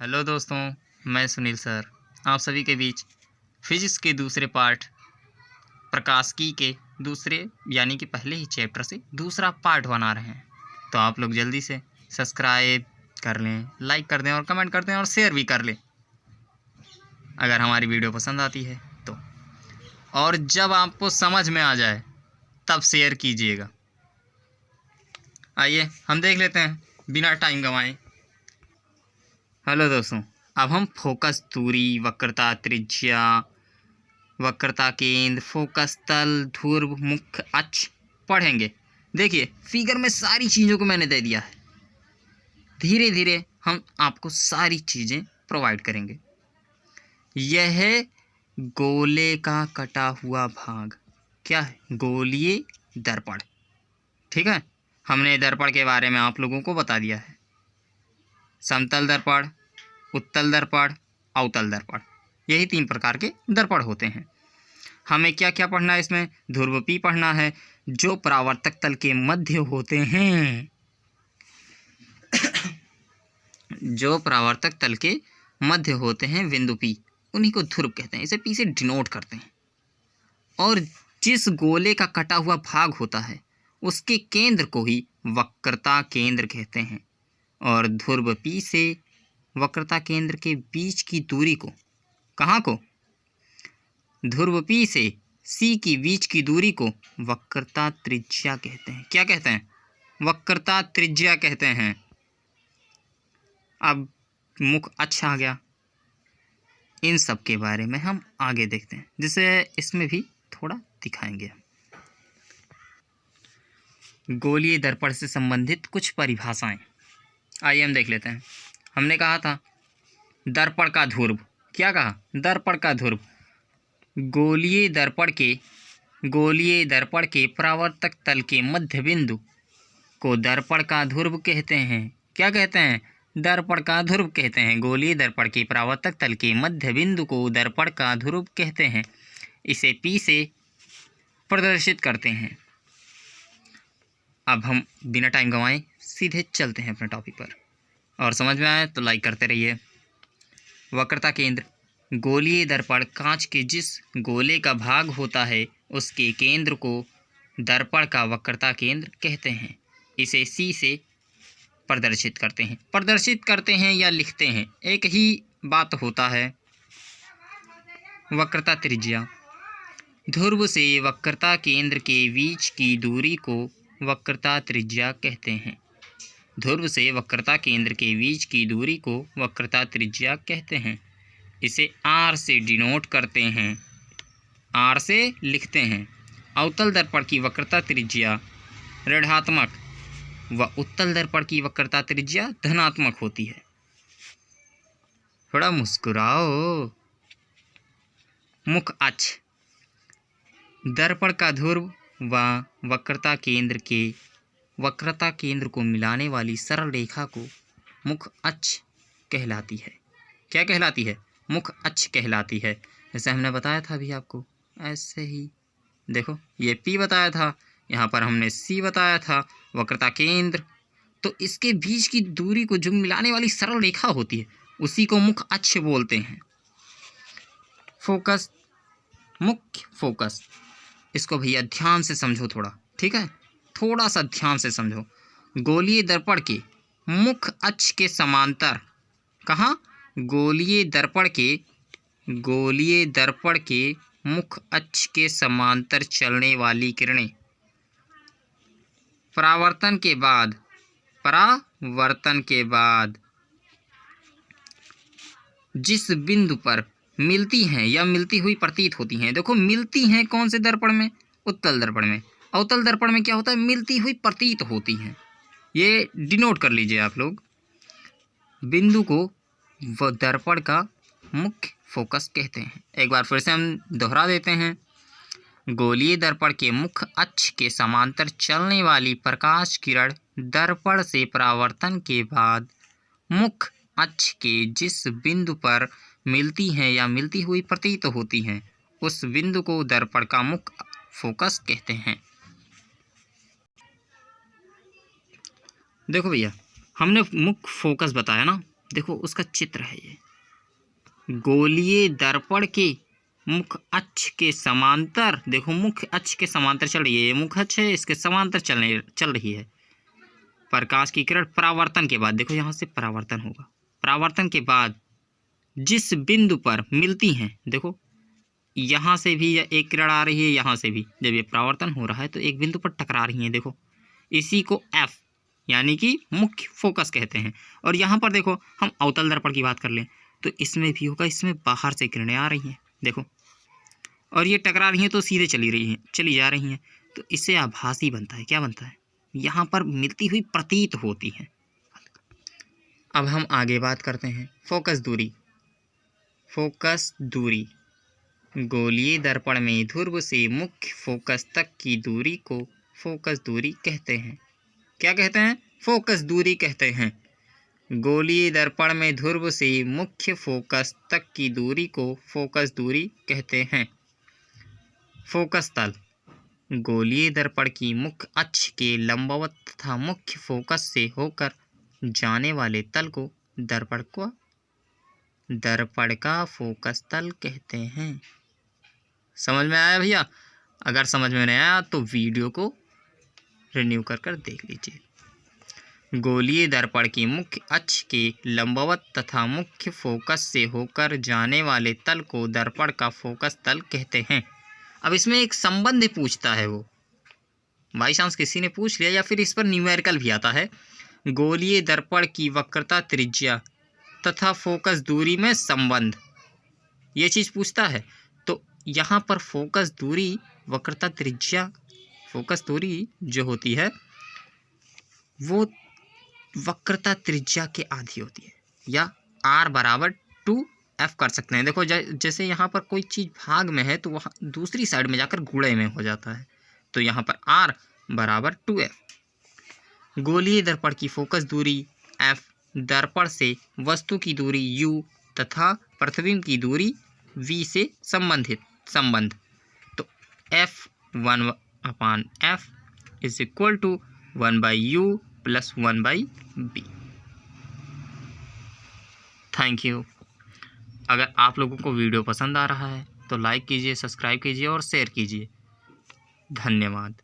Hello दोस्तों, मैं Sunil sir आप सभी के बीच फिजिक्स के दूसरे पार्ट प्रकाशिकी के दूसरे यानी कि पहले ही चैप्टर से दूसरा पार्ट बना रहे हैं। तो आप लोग जल्दी से सब्सक्राइब कर लें, लाइक कर दें और कमेंट कर दें और शेयर भी कर लें अगर हमारी वीडियो पसंद आती है तो। और जब आपको समझ में आ जाए तब शेयर कीजिएगा। आइए हम देख लेते हैं बिना टाइम गंवाए। हेलो दोस्तों, अब हम फोकस दूरी, वक्रता त्रिज्या, वक्रता केंद्र, फोकस तल, ध्रुव, मुख्य अक्ष पढ़ेंगे। देखिए फिगर में सारी चीज़ों को मैंने दे दिया है। धीरे धीरे हम आपको सारी चीज़ें प्रोवाइड करेंगे। यह गोले का कटा हुआ भाग क्या है? गोलीय दर्पण। ठीक है, हमने दर्पण के बारे में आप लोगों को बता दिया है। समतल दर्पण, उत्तल दर्पण, अवतल दर्पण, यही 3 प्रकार के दर्पण होते हैं। हमें क्या क्या पढ़ना है इसमें? ध्रुवपी पढ़ना है जो परावर्तक तल के मध्य होते हैं। जो परावर्तक तल के मध्य होते हैं बिंदु पी, उन्हीं को ध्रुव कहते हैं। इसे पी से डिनोट करते हैं। और जिस गोले का कटा हुआ भाग होता है उसके केंद्र को ही वक्रता केंद्र कहते हैं। और ध्रुव पी से वक्रता केंद्र के बीच की दूरी को, कहाँ को? ध्रुव पी से सी की बीच की दूरी को वक्रता त्रिज्या कहते हैं। क्या कहते हैं? वक्रता त्रिज्या कहते हैं। अब मुख्य अक्ष आ गया। इन सब के बारे में हम आगे देखते हैं, जिसे इसमें भी थोड़ा दिखाएंगे। गोलीय दर्पण से संबंधित कुछ परिभाषाएं आइए हम देख लेते हैं। हमने कहा था दर्पण का ध्रुव। क्या कहा? दर्पण का ध्रुव। गोलीय दर्पण के परावर्तक तल के मध्य बिंदु को दर्पण का ध्रुव कहते हैं। क्या कहते हैं? दर्पण का ध्रुव कहते हैं। गोलीय दर्पण के परावर्तक तल के मध्य बिंदु को दर्पण का ध्रुव कहते हैं। इसे पी से प्रदर्शित करते हैं। अब हम बिना टाइम गंवाए सीधे चलते हैं अपने टॉपिक पर। और समझ में आए तो लाइक करते रहिए। वक्रता केंद्र। गोलीय दर्पण कांच के जिस गोले का भाग होता है उसके केंद्र को दर्पण का वक्रता केंद्र कहते हैं। इसे सी से प्रदर्शित करते हैं या लिखते हैं, एक ही बात होता है। वक्रता त्रिज्या। ध्रुव से वक्रता केंद्र के बीच की दूरी को वक्रता त्रिज्या कहते हैं। ध्रुव से वक्रता केंद्र के बीच की दूरी को वक्रता त्रिज्या कहते हैं। इसे आर से डिनोट करते हैं, आर से लिखते हैं। अवतल दर्पण की वक्रता त्रिज्या ऋणात्मक व उत्तल दर्पण की वक्रता त्रिज्या धनात्मक होती है। थोड़ा मुस्कुराओ। मुख्य अक्ष। दर्पण का ध्रुव व वक्रता केंद्र को मिलाने वाली सरल रेखा को मुख्य अक्ष कहलाती है। क्या कहलाती है? मुख्य अक्ष कहलाती है। जैसे हमने बताया था अभी आपको, ऐसे ही देखो, ये पी बताया था, यहाँ पर हमने सी बताया था, वक्रता केंद्र। तो इसके बीच की दूरी को जो मिलाने वाली सरल रेखा होती है उसी को मुख्य अक्ष बोलते हैं। फोकस, मुख्य फोकस। इसको भैया ध्यान से समझो थोड़ा, ठीक है? थोड़ा सा ध्यान से समझो। गोलीय दर्पण के मुख्य अक्ष के समांतर, कहाँ? गोलीय दर्पण के मुख्य अक्ष के समांतर चलने वाली किरणें परावर्तन के बाद जिस बिंदु पर मिलती हैं या मिलती हुई प्रतीत होती हैं। देखो मिलती हैं कौन से दर्पण में? उत्तल दर्पण में। अवतल दर्पण में क्या होता है? मिलती हुई प्रतीत होती हैं। ये डिनोट कर लीजिए आप लोग। बिंदु को वह दर्पण का मुख्य फोकस कहते हैं। एक बार फिर से हम दोहरा देते हैं। गोलीय दर्पण के मुख्य अक्ष के समांतर चलने वाली प्रकाश किरण दर्पण से परावर्तन के बाद मुख्य अक्ष के जिस बिंदु पर मिलती हैं या मिलती हुई प्रतीत होती हैं उस बिंदु को दर्पण का मुख्य फोकस कहते हैं। देखो भैया, हमने मुख्य फोकस बताया ना, देखो उसका चित्र है ये। गोलीय दर्पण के मुख्य अक्ष के समांतर, देखो मुख्य अक्ष के समांतर चल रही है, ये मुख्य अक्ष है, इसके समांतर चल रही है। प्रकाश की किरण परावर्तन के बाद, देखो यहाँ से परावर्तन होगा, परावर्तन के बाद जिस बिंदु पर मिलती हैं, देखो यहाँ से भी एक किरण आ रही है, यहाँ से भी, जब ये परावर्तन हो रहा है तो एक बिंदु पर टकरा रही हैं, देखो इसी को एफ यानी कि मुख्य फोकस कहते हैं। और यहाँ पर देखो हम अवतल दर्पण की बात कर लें तो इसमें भी होगा, इसमें बाहर से किरणें आ रही हैं, देखो, और ये टकरा रही हैं तो सीधे चली जा रही हैं, तो इससे आभासी बनता है। क्या बनता है? यहाँ पर मिलती हुई प्रतीत होती हैं। अब हम आगे बात करते हैं फोकस दूरी। फोकस दूरी, गोलीय दर्पण में ध्रुव से मुख्य फोकस तक की दूरी को फोकस दूरी कहते हैं। क्या कहते हैं? फोकस दूरी कहते हैं। गोलीय दर्पण में ध्रुव से मुख्य फोकस तक की दूरी को फोकस दूरी कहते हैं। फोकस तल, गोलीय दर्पण की मुख्य अक्ष के लंबवत तथा मुख्य फोकस से होकर जाने वाले तल को दर्पण का फोकस तल कहते हैं। समझ में आया भैया? अगर समझ में नहीं आया तो वीडियो को रिन्यू कर देख लीजिए। गोलीय दर्पण की मुख्य अक्ष के लंबवत तथा मुख्य फोकस से होकर जाने वाले तल को दर्पण का फोकस तल कहते हैं। अब इसमें एक संबंध पूछता है, वो बाई चांस किसी ने पूछ लिया या फिर इस पर न्यूमेरिकल भी आता है। गोलीय दर्पण की वक्रता त्रिज्या तथा फोकस दूरी में संबंध, ये चीज़ पूछता है। तो यहाँ पर फोकस दूरी, वक्रता त्रिज्या, फोकस दूरी जो होती है वो वक्रता त्रिज्या के आधी होती है, या r बराबर 2f कर सकते हैं। देखो जैसे यहाँ पर कोई चीज़ भाग में है तो वहाँ दूसरी साइड में जाकर गुणे में हो जाता है, तो यहाँ पर r बराबर 2f। गोलीय दर्पण की फोकस दूरी f, दर्पण से वस्तु की दूरी u तथा प्रतिबिंब की दूरी v से संबंध, तो f1/f is equal to 1/u plus 1/b। Thank you. अगर आप लोगों को वीडियो पसंद आ रहा है तो लाइक कीजिए, सब्सक्राइब कीजिए और शेयर कीजिए। धन्यवाद।